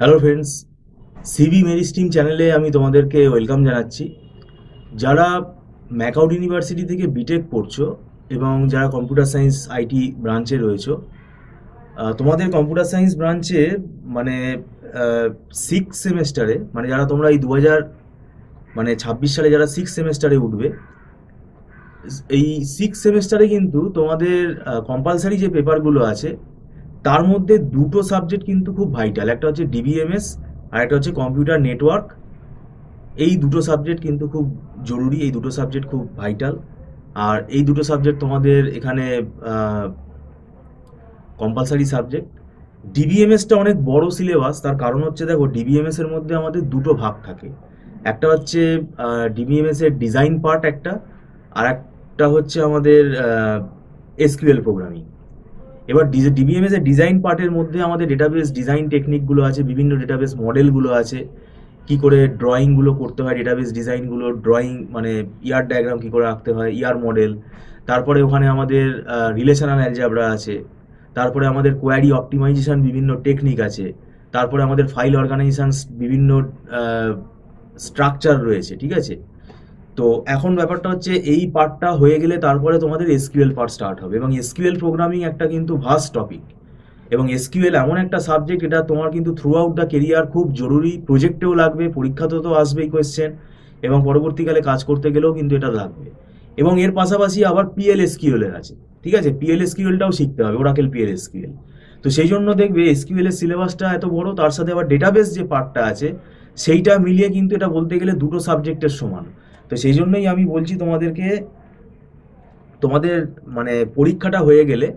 Hello friends, CB Mary stream চ্যানেলে আমি তোমাদেরকে ওয়েলকাম জানাচ্ছি। যারা ম্যাকআউট ইউনিভার্সিটি থেকে বিটেক পড়ছো এবং যারা কম্পিউটার সায়েন্স আইটি ব্রাঞ্চে রয়েছো, তোমাদের কম্পিউটার সায়েন্স ব্রাঞ্চে মানে সিক্স সেমেস্টারে, মানে যারা তোমরা এই 2026 সালে যারা সিক্স সেমেস্টারে উঠবে, এই সিক্স সেমেস্টারে কিন্তু তোমাদের কম্পালসারি যে পেপারগুলো আছে তার মধ্যে দুটো সাবজেক্ট কিন্তু খুব ভাইটাল। একটা হচ্ছে ডিবিএমএস আর একটা হচ্ছে কম্পিউটার নেটওয়ার্ক। এই দুটো সাবজেক্ট কিন্তু খুব জরুরি, এই দুটো সাবজেক্ট খুব ভাইটাল। আর এই দুটো সাবজেক্ট তোমাদের এখানে কম্পালসারি সাবজেক্ট। ডিবিএমএসটা অনেক বড় সিলেবাস, তার কারণ হচ্ছে দেখো ডিবিএমএস এর মধ্যে আমাদের দুটো ভাগ থাকে। একটা হচ্ছে ডিবিএমএস এর ডিজাইন পার্ট একটা, আর একটা হচ্ছে আমাদের এসকিউএল প্রোগ্রামিং। এবার ডিবিএমএস এর ডিজাইন পার্টের মধ্যে আমাদের ডেটাবেস ডিজাইন টেকনিকগুলো আছে, বিভিন্ন ডেটাবেস মডেলগুলো আছে, কি করে ড্রয়িংগুলো করতে হয়, ডেটাবেস ডিজাইনগুলো ড্রয়িং মানে ইয়ার ডায়াগ্রাম কি করে আঁকতে হয়, ইয়ার মডেল। তারপরে ওখানে আমাদের রিলেশনাল অ্যালজাবরা আছে, তারপরে আমাদের কোয়ারি অপটিমাইজেশন বিভিন্ন টেকনিক আছে, তারপরে আমাদের ফাইল অর্গানাইজেশন বিভিন্ন স্ট্রাকচার রয়েছে, ঠিক আছে। তো এখন ব্যাপারটা হচ্ছে এই পার্টটা হয়ে গেলে তারপরে তোমাদের এসকিউএল পার্ট স্টার্ট হবে, এবং এসকিউএল প্রোগ্রামিং একটা কিন্তু ভাস্ট টপিক। এবং এসকিউএল এমন একটা সাবজেক্ট, এটা তোমার কিন্তু থ্রু আউট দ্য কেরিয়ার খুব জরুরি, প্রজেক্টেও লাগবে, পরীক্ষাতেও তো আসবেই কোয়েশ্চেন, এবং পরবর্তীকালে কাজ করতে গেলেও কিন্তু এটা লাগবে। এবং এর পাশাপাশি আবার পিএল এসকিউএল এর আছে, ঠিক আছে, পিএল এসকিউএলটাও শিখতে হবে, ওরাকেল পিএল এসকিউএল। তো সেই জন্য দেখবে এসকিউএল এর সিলেবাসটা এত বড়, তার সাথে আবার ডেটাবেস যে পার্টটা আছে সেইটা মিলিয়ে কিন্তু এটা বলতে গেলে দুটো সাবজেক্টের সমান। তো সেই জন্যই আমি বলছি তোমাদেরকে, তোমাদের মানে পরীক্ষাটা হয়ে গেলে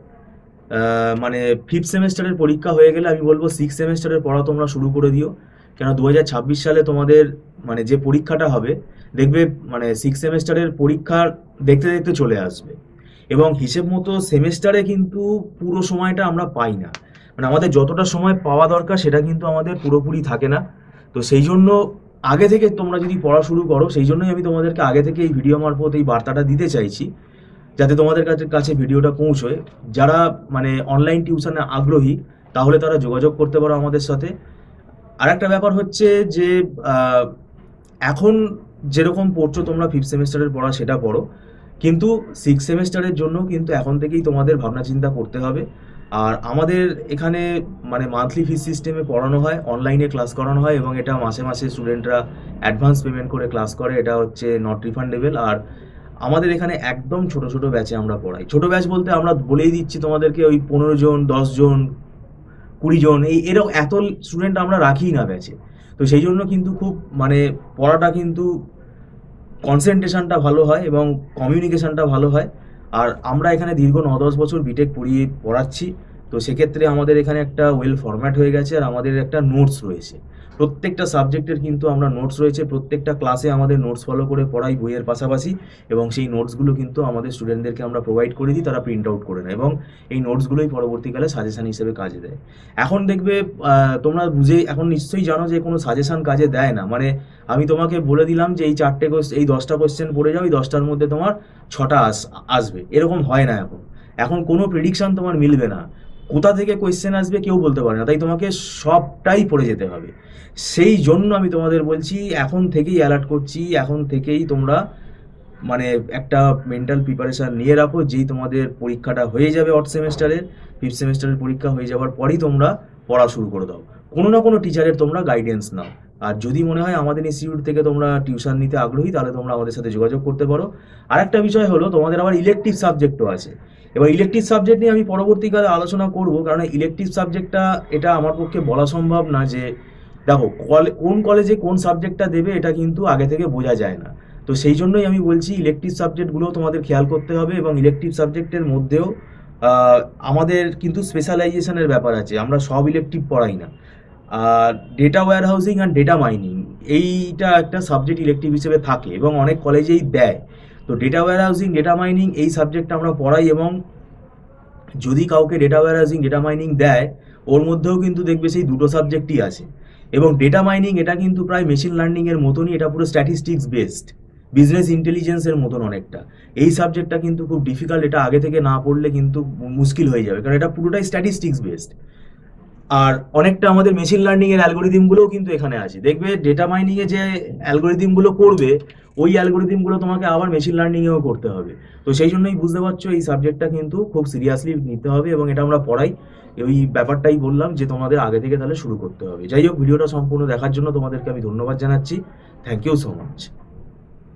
মানে ফিফথ সেমেস্টারের পরীক্ষা হয়ে গেলে আমি বলবো সিক্স সেমেস্টারের পড়া তোমরা শুরু করে দিও। কেন 2026 সালে তোমাদের মানে যে পরীক্ষাটা হবে, দেখবে মানে সিক্স সেমেস্টারের পরীক্ষা দেখতে দেখতে চলে আসবে। এবং হিসেব মতো সেমেস্টারে কিন্তু পুরো সময়টা আমরা পাই না, মানে আমাদের যতটা সময় পাওয়া দরকার সেটা কিন্তু আমাদের পুরোপুরি থাকে না। তো সেই জন্য আগে থেকে তোমরা যদি পড়া শুরু করো, সেই জন্যই আমি তোমাদেরকে আগে থেকে এই ভিডিও মারফত এই বার্তাটা দিতে চাইছি, যাতে তোমাদের কাছে ভিডিওটা পৌঁছয়। যারা মানে অনলাইন টিউশনে আগ্রহী তাহলে তারা যোগাযোগ করতে পারো আমাদের সাথে। আর একটা ব্যাপার হচ্ছে যে এখন যেরকম পড়ছো তোমরা ফিফথ সেমেস্টারের পড়া সেটা পড়ো, কিন্তু সিক্স সেমেস্টারের জন্য কিন্তু এখন থেকেই তোমাদের ভাবনা চিন্তা করতে হবে। আর আমাদের এখানে মানে মান্থলি ফিস সিস্টেমে পড়ানো হয়, অনলাইনে ক্লাস করানো হয়, এবং এটা মাসে মাসে স্টুডেন্টরা অ্যাডভান্স পেমেন্ট করে ক্লাস করে, এটা হচ্ছে নট রিফান্ডেবল। আর আমাদের এখানে একদম ছোট ছোট ব্যাচে আমরা পড়াই। ছোট ব্যাচ বলতে আমরা বলেই দিচ্ছি তোমাদেরকে, ওই 15 জন, 10 জন, 20 জন, এরকম এত স্টুডেন্ট আমরা রাখিই না ব্যাচে। তো সেই জন্য কিন্তু খুব মানে পড়াটা কিন্তু কনসেন্ট্রেশনটা ভালো হয় এবং কমিউনিকেশনটা ভালো হয়। আর আমরা এখানে দীর্ঘ 9-10 বছর বিটেক পড়াচ্ছি। তো সেক্ষেত্রে আমাদের এখানে একটা ওয়েল ফরম্যাট হয়ে গেছে, আর আমাদের একটা নোটস রয়েছে, প্রত্যেকটা সাবজেক্টের কিন্তু আমরা নোটস রয়েছে, প্রত্যেকটা ক্লাসে আমাদের নোটস ফলো করে পড়াই বইয়ের পাশাপাশি। এবং সেই নোটসগুলো কিন্তু আমাদের স্টুডেন্টদেরকে আমরা প্রোভাইড করে দিই, তারা প্রিন্ট আউট করে নেয়, এবং এই নোটসগুলোই পরবর্তীকালে সাজেশন হিসেবে কাজে দেয়। এখন দেখবে তোমরা এখন নিশ্চয়ই জানো যে কোনো সাজেশন কাজে দেয় না, মানে আমি তোমাকে বলে দিলাম যে এই 10টা কোয়েশ্চেন পড়ে যাও, এই 10টার মধ্যে তোমার 6টা আসবে, এরকম হয় না। এখন কোনো প্রেডিকশন তোমার মিলবে না, কোথা থেকে কোয়েশ্চেন আসবে কেউ বলতে পারে না, তাই তোমাকে সবটাই পড়ে যেতে হবে। সেই জন্য আমি তোমাদের বলছি, এখন থেকেই অ্যালার্ট করছি, এখন থেকেই তোমরা মানে একটা মেন্টাল প্রিপারেশন নিয়ে রাখো, যেই তোমাদের পরীক্ষাটা হয়ে যাবে অড সেমেস্টারের, ফিফথ সেমেস্টারের পরীক্ষা হয়ে যাওয়ার পরই তোমরা পড়া শুরু করে দাও, কোনো না কোনো টিচারের তোমরা গাইডেন্স নাও। আর যদি মনে হয় আমাদের ইনস্টিটিউট থেকে তোমরা টিউশন নিতে আগ্রহী, তাহলে তোমরা আমাদের সাথে যোগাযোগ করতে পারো। আর একটা বিষয় হলো, তোমাদের আবার ইলেকটিভ সাবজেক্টও আছে। এবার ইলেকটিভ সাবজেক্ট নিয়ে আমি পরবর্তীকালে আলোচনা করব, কারণ ইলেকটিভ সাবজেক্টটা এটা আমার পক্ষে বলা সম্ভব না যে দেখো কোন কলেজে কোন সাবজেক্টটা দেবে, এটা কিন্তু আগে থেকে বোঝা যায় না। তো সেই জন্যই আমি বলছি ইলেকটিভ সাবজেক্টগুলো তোমাদের খেয়াল করতে হবে, এবং ইলেকটিভ সাবজেক্টের মধ্যেও আমাদের কিন্তু স্পেশালাইজেশনের ব্যাপার আছে, আমরা সব ইলেকটিভ পড়াই না। আর data warehousing and data mining, এইটা একটা সাবজেক্ট ইলেকটিভ হিসেবে থাকে এবং অনেক কলেজেই দেয়। তো data warehousing, data mining এই সাবজেক্টটা আমরা পড়াই, এবং যদি কাউকে data warehousing, data mining দেয়, ওর মধ্যেও কিন্তু দেখবে সেই দুটো সাবজেক্টই আছে। এবং ডেটা মাইনিং এটা কিন্তু প্রায় মেশিন লার্নিং এর মতনই, এটা পুরো স্ট্যাটিস্টিক্স বেসড, বিজনেস ইন্টেলিজেন্সের মতন অনেকটা। এই সাবজেক্টটা কিন্তু খুব ডিফিকাল্ট, এটা আগে থেকে না পড়লে কিন্তু মুশকিল হয়ে যাবে, কারণ এটা পুরোটাই স্ট্যাটিস্টিক্স বেসড। আর অনেকটা আমাদের মেশিন লার্নিং এর অ্যালগোরিদম গুলোও কিন্তু এখানে আছে। দেখবে ডেটা মাইনিং এ যে অ্যালগোরিদম গুলো করবে, ওই অ্যালগোরিদম গুলো তোমাকে আবার মেশিন লার্নিং এও করতে হবে। তো সেই জন্যই বুঝতে পারছো এই সাবজেক্টটা কিন্তু খুব সিরিয়াসলি নিতে হবে, এবং এটা আমরা পড়াই। ওই ব্যাপারটাই বললাম যে তোমাদের আগে থেকে তাহলে শুরু করতে হবে। যাই হোক, ভিডিওটা সম্পূর্ণ দেখার জন্য তোমাদেরকে আমি ধন্যবাদ জানাচ্ছি। Thank you so much.